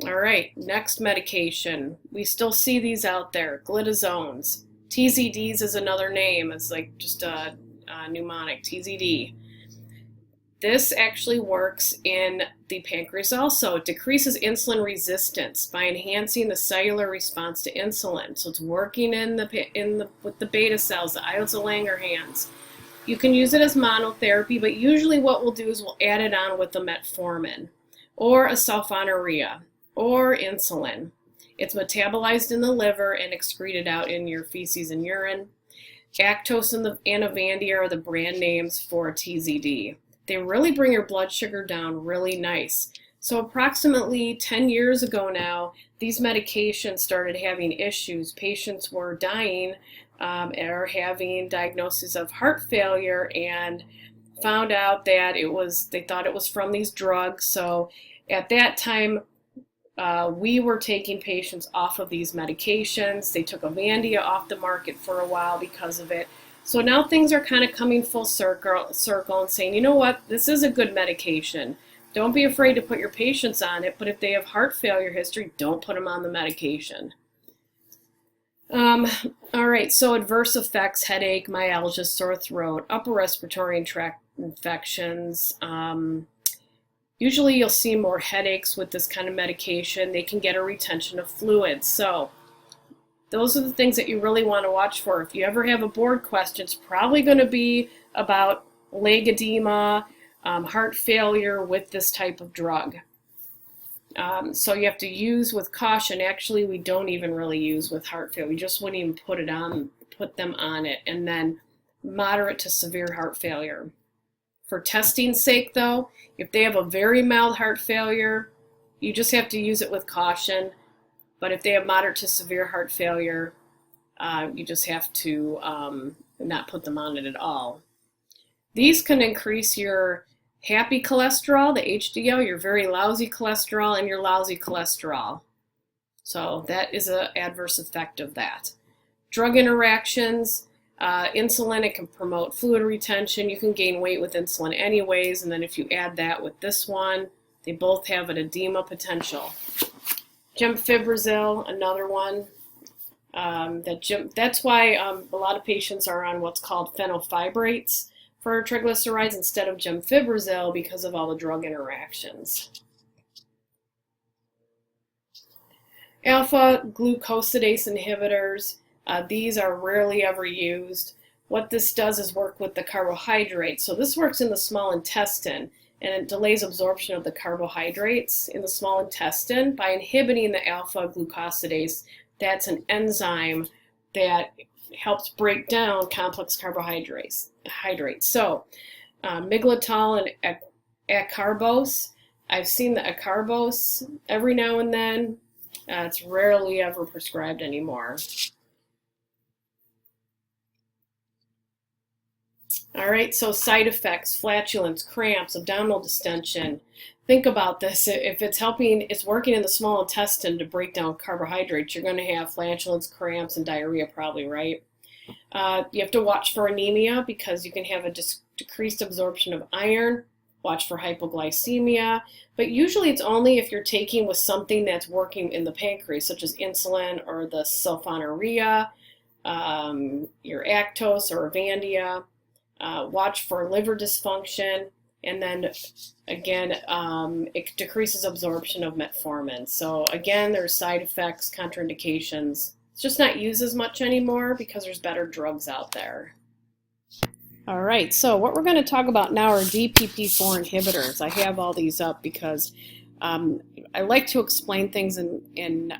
All right, next medication. We still see these out there, glitazones. TZDs is another name. It's like just a mnemonic, TZD. This actually works in the pancreas also. It decreases insulin resistance by enhancing the cellular response to insulin. So it's working with the beta cells, the islets of Langerhans. You can use it as monotherapy, but usually what we'll do is we'll add it on with the metformin or a sulfonylurea or insulin. It's metabolized in the liver and excreted out in your feces and urine. Actos and Avandia are the brand names for TZD. They really bring your blood sugar down really nice. So approximately 10 years ago now, these medications started having issues. Patients were dying or having diagnoses of heart failure and found out that they thought it was from these drugs. So at that time, we were taking patients off of these medications. They took Avandia off the market for a while because of it. So now things are kind of coming full circle and saying, you know what, this is a good medication. Don't be afraid to put your patients on it, but if they have heart failure history, don't put them on the medication. All right, so adverse effects: headache, myalgia, sore throat, upper respiratory tract infections. Usually you'll see more headaches with this kind of medication. They can get a retention of fluids. So those are the things that you really want to watch for. If you ever have a board question, it's probably going to be about leg edema, heart failure with this type of drug. So you have to use with caution. Actually, we don't even really use with heart failure. We just wouldn't even put them on it. And then moderate to severe heart failure. For testing's sake, though, if they have a very mild heart failure, you just have to use it with caution. But if they have moderate to severe heart failure, you just have to not put them on it at all. These can increase your happy cholesterol, the HDL, your very lousy cholesterol, and your lousy cholesterol. So that is an adverse effect of that. Drug interactions, insulin, it can promote fluid retention. You can gain weight with insulin anyways, and then if you add that with this one, they both have an edema potential. Gemfibrozil, another one. That's why a lot of patients are on what's called fenofibrates for triglycerides instead of gemfibrozil because of all the drug interactions. Alpha glucosidase inhibitors, these are rarely ever used. What this does is work with the carbohydrates. So this works in the small intestine, and it delays absorption of the carbohydrates in the small intestine by inhibiting the alpha glucosidase. That's an enzyme that helps break down complex carbohydrates. So miglatol and acarbose, I've seen the acarbose every now and then. It's rarely ever prescribed anymore. All right, so side effects: flatulence, cramps, abdominal distension. Think about this. If it's working in the small intestine to break down carbohydrates, you're going to have flatulence, cramps, and diarrhea probably, right? You have to watch for anemia because you can have a decreased absorption of iron. Watch for hypoglycemia, but usually it's only if you're taking with something that's working in the pancreas, such as insulin or the sulfonylurea, your Actos or Avandia. Watch for liver dysfunction, and then again, it decreases absorption of metformin. So again, there's side effects, contraindications. It's just not used as much anymore because there's better drugs out there. All right, so what we're going to talk about now are Dpp-4 inhibitors. I have all these up because I like to explain things in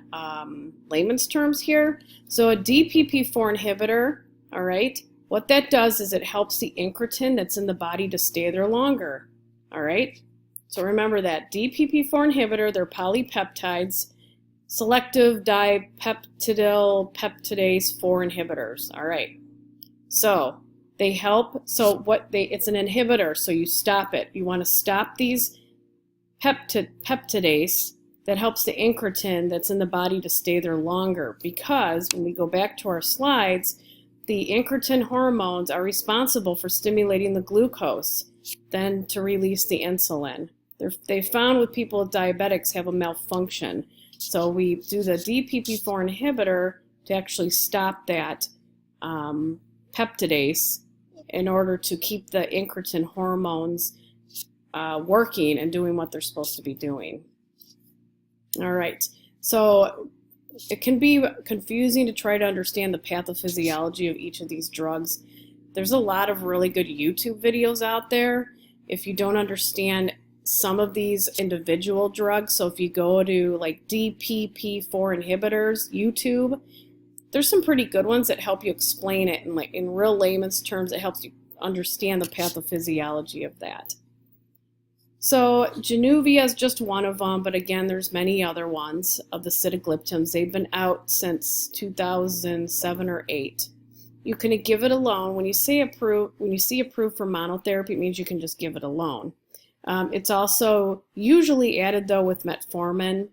layman's terms here. So a Dpp-4 inhibitor, all right, what that does is it helps the incretin that's in the body to stay there longer, all right? So remember that Dpp-4 inhibitor, they're polypeptides, selective dipeptidyl peptidase 4 inhibitors, all right? So they help, it's an inhibitor, so you stop it. You want to stop these peptidase that helps the incretin that's in the body to stay there longer, because when we go back to our slides, the incretin hormones are responsible for stimulating the glucose, then to release the insulin. They found with people with diabetics have a malfunction. So we do the Dpp-4 inhibitor to actually stop that peptidase in order to keep the incretin hormones working and doing what they're supposed to be doing. All right, so it can be confusing to try to understand the pathophysiology of each of these drugs. There's a lot of really good YouTube videos out there if you don't understand some of these individual drugs. So if you go to like Dpp-4 inhibitors, YouTube, there's some pretty good ones that help you explain it in real layman's terms. It helps you understand the pathophysiology of that. So Januvia is just one of them, but again, there's many other ones of the sitagliptins. They've been out since 2007 or 8. You can give it alone. When you see approved for monotherapy, it means you can just give it alone. It's also usually added though with metformin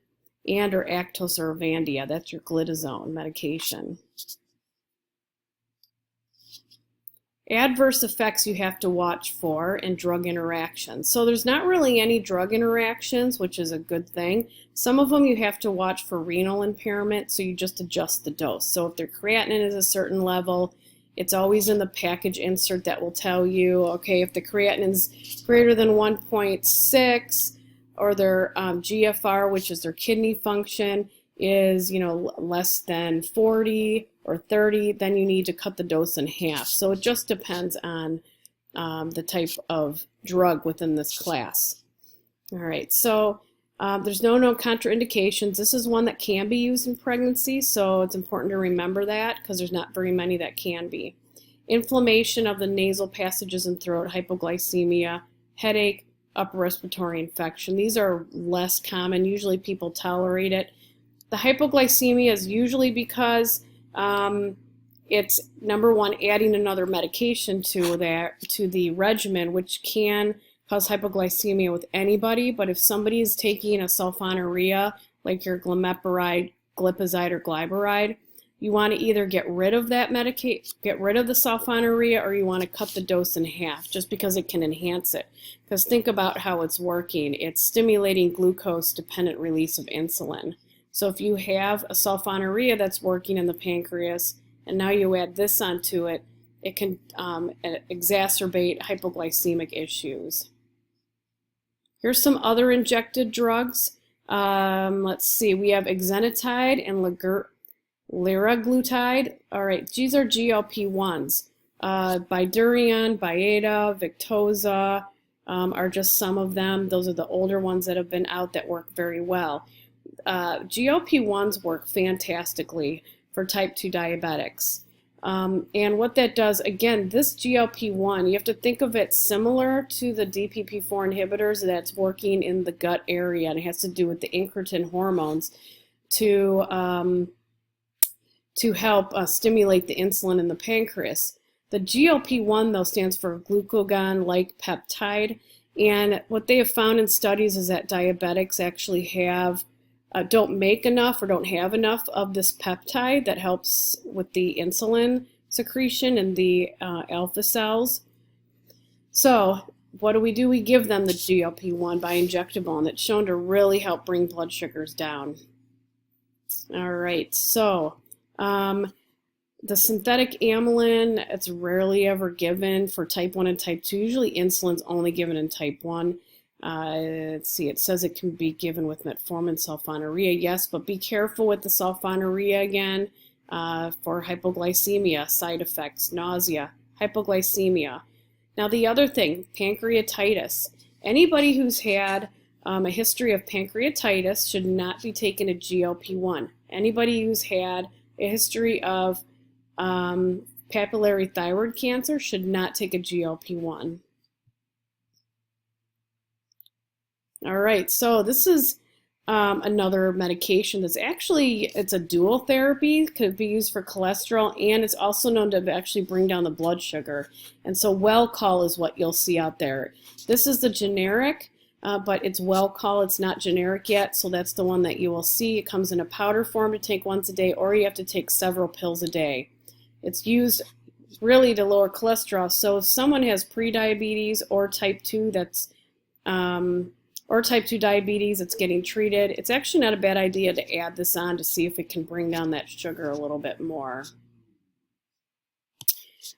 and or Actos or Avandia. That's your glitazone medication. adverse effects you have to watch for, and drug interactions. So there's not really any drug interactions, which is a good thing. Some of them you have to watch for renal impairment, so you just adjust the dose. So if their creatinine is a certain level, it's always in the package insert that will tell you, okay, if the creatinine is greater than 1.6, or their GFR, which is their kidney function, is less than 40 or 30, then you need to cut the dose in half. So it just depends on the type of drug within this class. All right, so there's no contraindications. This is one that can be used in pregnancy, so it's important to remember that because there's not very many that can be. Inflammation of the nasal passages and throat, hypoglycemia, headache, upper respiratory infection. These are less common. Usually people tolerate it. The hypoglycemia is usually because it's, number one, adding another medication to the regimen, which can cause hypoglycemia with anybody. But if somebody is taking a sulfonylurea, like your glimepiride, glipizide, or glyburide, you want to either get rid of that get rid of the sulfonylurea, or you want to cut the dose in half, just because it can enhance it. Because think about how it's working. It's stimulating glucose-dependent release of insulin. So if you have a sulfonylurea that's working in the pancreas, and now you add this onto it, it can exacerbate hypoglycemic issues. Here's some other injected drugs. Let's see, we have exenatide and liraglutide. All right, these are GLP-1s. Bydureon, Byetta, Victoza are just some of them. Those are the older ones that have been out that work very well. GLP-1s work fantastically for type 2 diabetics. And what that does, again, this GLP-1, you have to think of it similar to the Dpp-4 inhibitors that's working in the gut area, and it has to do with the incretin hormones to help stimulate the insulin in the pancreas. The GLP-1, though, stands for glucagon-like peptide, and what they have found in studies is that diabetics actually don't make enough or don't have enough of this peptide that helps with the insulin secretion in the alpha cells. So what do? We give them the GLP-1 by injectable, and it's shown to really help bring blood sugars down. All right, so the synthetic amylin, it's rarely ever given for type 1 and type 2. Usually insulin's only given in type 1. Let's see, it says it can be given with metformin, sulfonylurea, yes, but be careful with the sulfonylurea again for hypoglycemia, side effects, nausea, hypoglycemia. Now the other thing, pancreatitis. Anybody who's had a history of pancreatitis should not be taking a GLP-1. Anybody who's had a history of papillary thyroid cancer should not take a GLP-1. All right, so this is another medication that's it's a dual therapy, could be used for cholesterol, and it's also known to actually bring down the blood sugar. And so Welchol is what you'll see out there. This is the generic, but it's Welchol, it's not generic yet, so that's the one that you will see. It comes in a powder form to take once a day, or you have to take several pills a day. It's used really to lower cholesterol, so if someone has prediabetes or type 2 or type 2 diabetes, it's getting treated, it's actually not a bad idea to add this on to see if it can bring down that sugar a little bit more.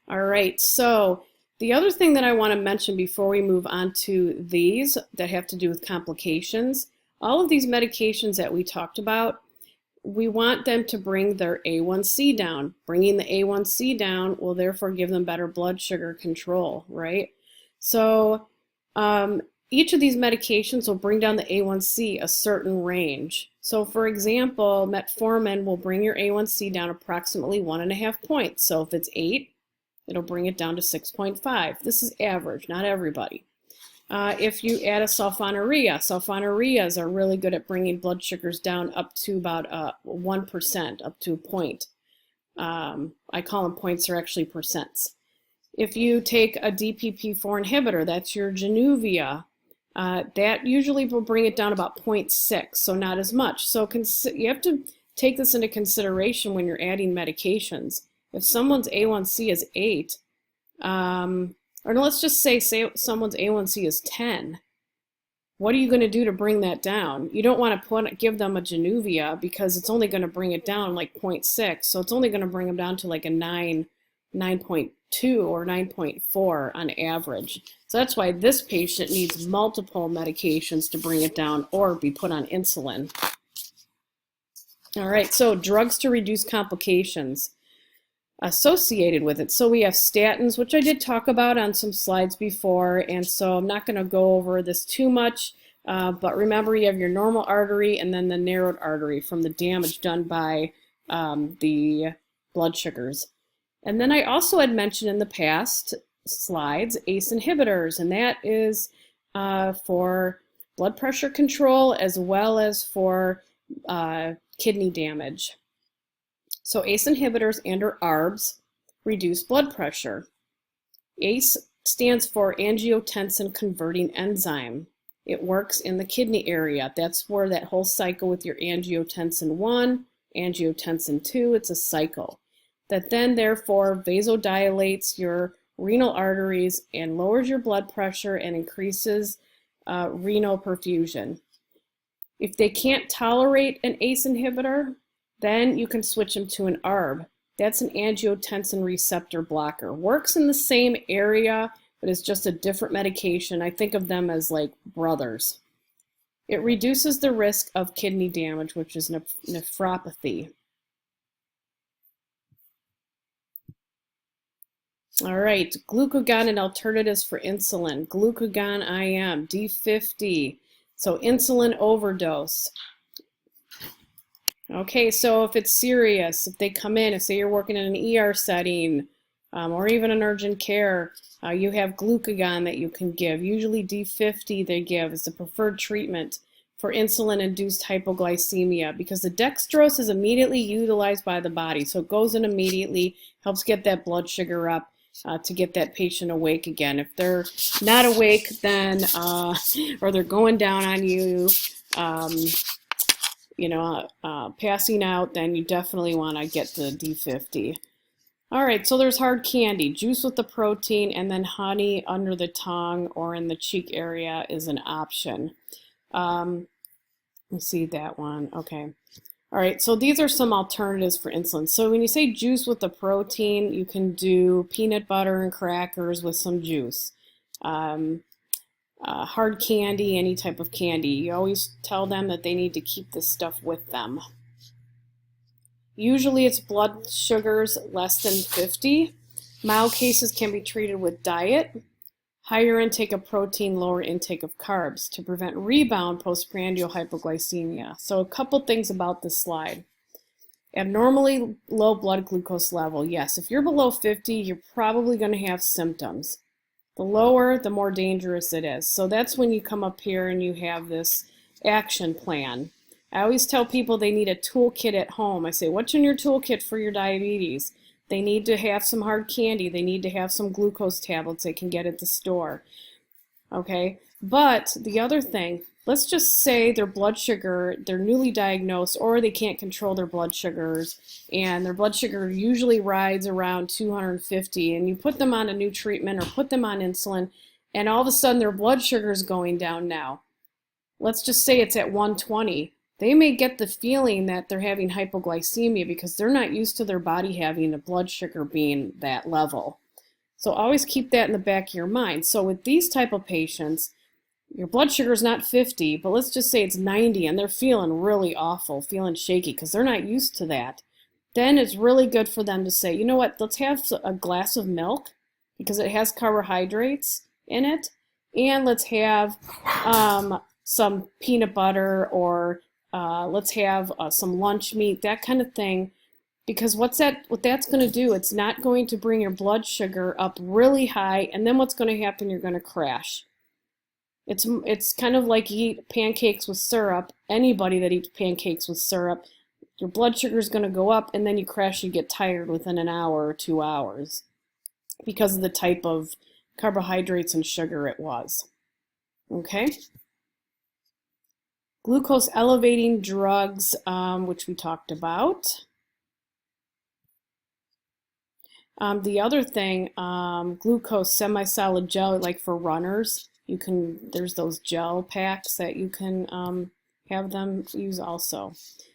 All right, so the other thing that I want to mention before we move on to these that have to do with complications, all of these medications that we talked about, we want them to bring their A1C down. Bringing the A1C down will therefore give them better blood sugar control, right? So each of these medications will bring down the A1C a certain range. So for example, metformin will bring your A1C down approximately 1.5 points. So if it's 8, it'll bring it down to 6.5. This is average, not everybody. If you add a sulfonylureas are really good at bringing blood sugars down up to about 1%, up to a point. I call them points, they're actually percents. If you take a Dpp-4 inhibitor, that's your Januvia, that usually will bring it down about 0.6, so not as much. So you have to take this into consideration when you're adding medications. If someone's A1C is 8, or let's just say someone's A1C is 10. What are you going to do to bring that down? You don't want to give them a Januvia because it's only going to bring it down like 0.6. So it's only going to bring them down to like a 9.2 or 9.4 on average. So that's why this patient needs multiple medications to bring it down or be put on insulin. All right, so drugs to reduce complications associated with it. So we have statins, which I did talk about on some slides before, and so I'm not going to go over this too much, but remember you have your normal artery and then the narrowed artery from the damage done by the blood sugars. And then I also had mentioned in the past slides ACE inhibitors, and that is for blood pressure control as well as for kidney damage. So ACE inhibitors and or ARBs reduce blood pressure. ACE stands for angiotensin converting enzyme. It works in the kidney area. That's where that whole cycle with your angiotensin 1, angiotensin 2, it's a cycle that then therefore vasodilates your renal arteries and lowers your blood pressure and increases renal perfusion. If they can't tolerate an ACE inhibitor, then you can switch them to an ARB. That's an angiotensin receptor blocker. Works in the same area, but it's just a different medication. I think of them as like brothers. It reduces the risk of kidney damage, which is nephropathy. All right, glucagon and alternatives for insulin. Glucagon IM, D50. So insulin overdose. Okay, so if it's serious, if they come in, if say you're working in an ER setting or even an urgent care, you have glucagon that you can give. Usually D50 they give is the preferred treatment for insulin-induced hypoglycemia because the dextrose is immediately utilized by the body. So it goes in immediately, helps get that blood sugar up to get that patient awake again. If they're not awake, then, or they're going down on you, passing out, then you definitely want to get the D50. All right, so there's hard candy, juice with the protein, and then honey under the tongue or in the cheek area is an option. Let's see that one. Okay. All right, so these are some alternatives for insulin. So when you say juice with the protein, you can do peanut butter and crackers with some juice. Hard candy, any type of candy. You always tell them that they need to keep this stuff with them. Usually it's blood sugars less than 50. Mild cases can be treated with diet, higher intake of protein, lower intake of carbs to prevent rebound postprandial hypoglycemia. So a couple things about this slide. Abnormally low blood glucose level. Yes, if you're below 50, you're probably going to have symptoms. The lower, the more dangerous it is. So that's when you come up here and you have this action plan. I always tell people they need a toolkit at home. I say, what's in your toolkit for your diabetes? They need to have some hard candy. They need to have some glucose tablets they can get at the store. Okay, but the other thing, let's just say their blood sugar, they're newly diagnosed or they can't control their blood sugars and their blood sugar usually rides around 250 and you put them on a new treatment or put them on insulin and all of a sudden their blood sugar is going down now. Let's just say it's at 120. They may get the feeling that they're having hypoglycemia because they're not used to their body having the blood sugar being that level. So always keep that in the back of your mind. So with these type of patients, your blood sugar is not 50, but let's just say it's 90 and they're feeling really awful, feeling shaky because they're not used to that. Then it's really good for them to say, you know what, let's have a glass of milk because it has carbohydrates in it. And let's have some peanut butter or let's have some lunch meat, that kind of thing. Because what that's going to do, it's not going to bring your blood sugar up really high, and then what's going to happen, you're going to crash. It's kind of like you eat pancakes with syrup. Anybody that eats pancakes with syrup, your blood sugar is going to go up, and then you crash, you get tired within an hour or 2 hours because of the type of carbohydrates and sugar it was. Okay? Glucose elevating drugs, which we talked about. The other thing, glucose semi-solid gel, like for runners, there's those gel packs that you can have them use also.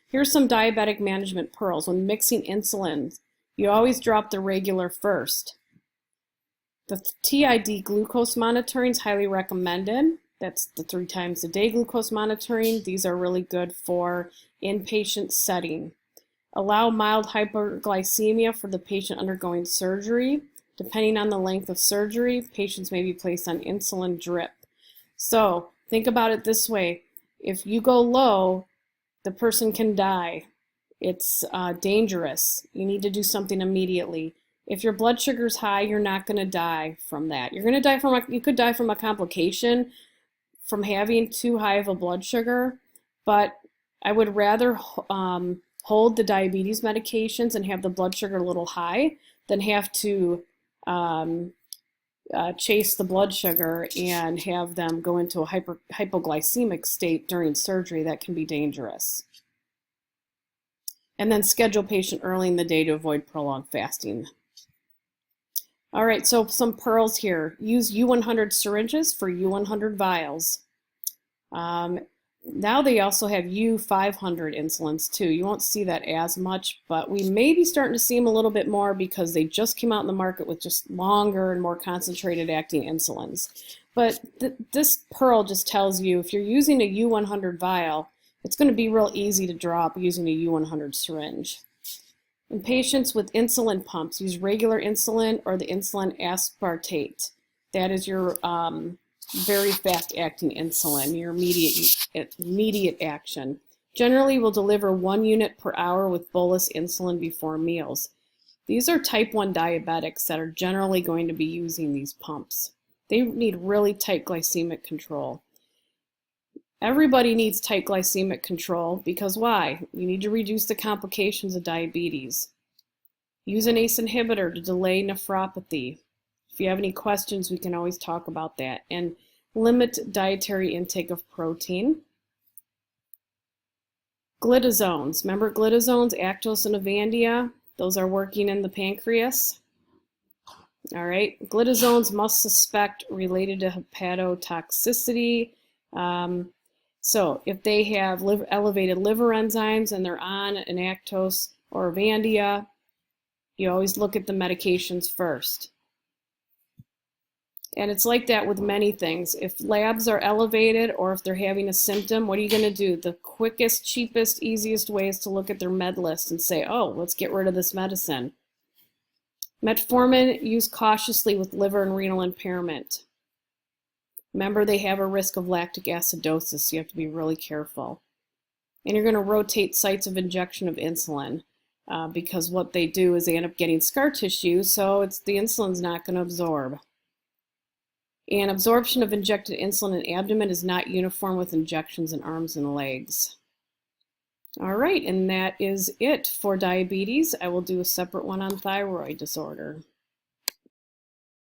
Here's some diabetic management pearls. When mixing insulin, you always drop the regular first. The TID glucose monitoring is highly recommended. That's the 3 times a day glucose monitoring. These are really good for inpatient setting. Allow mild hypoglycemia for the patient undergoing surgery. Depending on the length of surgery, patients may be placed on insulin drip. So think about it this way. If you go low, the person can die. It's dangerous. You need to do something immediately. If your blood sugar is high, you're not going to die from that. You're going to die you could die from a complication from having too high of a blood sugar, but I would rather hold the diabetes medications and have the blood sugar a little high than have to chase the blood sugar and have them go into a hypoglycemic state during surgery. That can be dangerous. And then schedule patient early in the day to avoid prolonged fasting. All right, so some pearls here. Use U100 syringes for U100 vials. Now they also have U500 insulins too. You won't see that as much, but we may be starting to see them a little bit more because they just came out in the market with just longer and more concentrated acting insulins. But this pearl just tells you if you're using a U100 vial, it's going to be real easy to drop using a U100 syringe. In patients with insulin pumps, use regular insulin or the insulin aspartate. That is your very fast-acting insulin, your immediate action. Generally will deliver 1 unit per hour with bolus insulin before meals. These are type 1 diabetics that are generally going to be using these pumps. They need really tight glycemic control. Everybody needs tight glycemic control because why? You need to reduce the complications of diabetes. Use an ACE inhibitor to delay nephropathy. If you have any questions, we can always talk about that. And limit dietary intake of protein. Glitazones. Remember glitazones, Actos and Avandia? Those are working in the pancreas. All right. Glitazones must suspect related to hepatotoxicity. So if they have elevated liver enzymes and they're on an Actos or Avandia, you always look at the medications first. And it's like that with many things. If labs are elevated or if they're having a symptom, what are you going to do? The quickest, cheapest, easiest way is to look at their med list and say, oh, let's get rid of this medicine. Metformin, used cautiously with liver and renal impairment. Remember, they have a risk of lactic acidosis, so you have to be really careful. And you're going to rotate sites of injection of insulin because what they do is they end up getting scar tissue, so the insulin's not going to absorb. And absorption of injected insulin in abdomen is not uniform with injections in arms and legs. All right, and that is it for diabetes. I will do a separate one on thyroid disorder.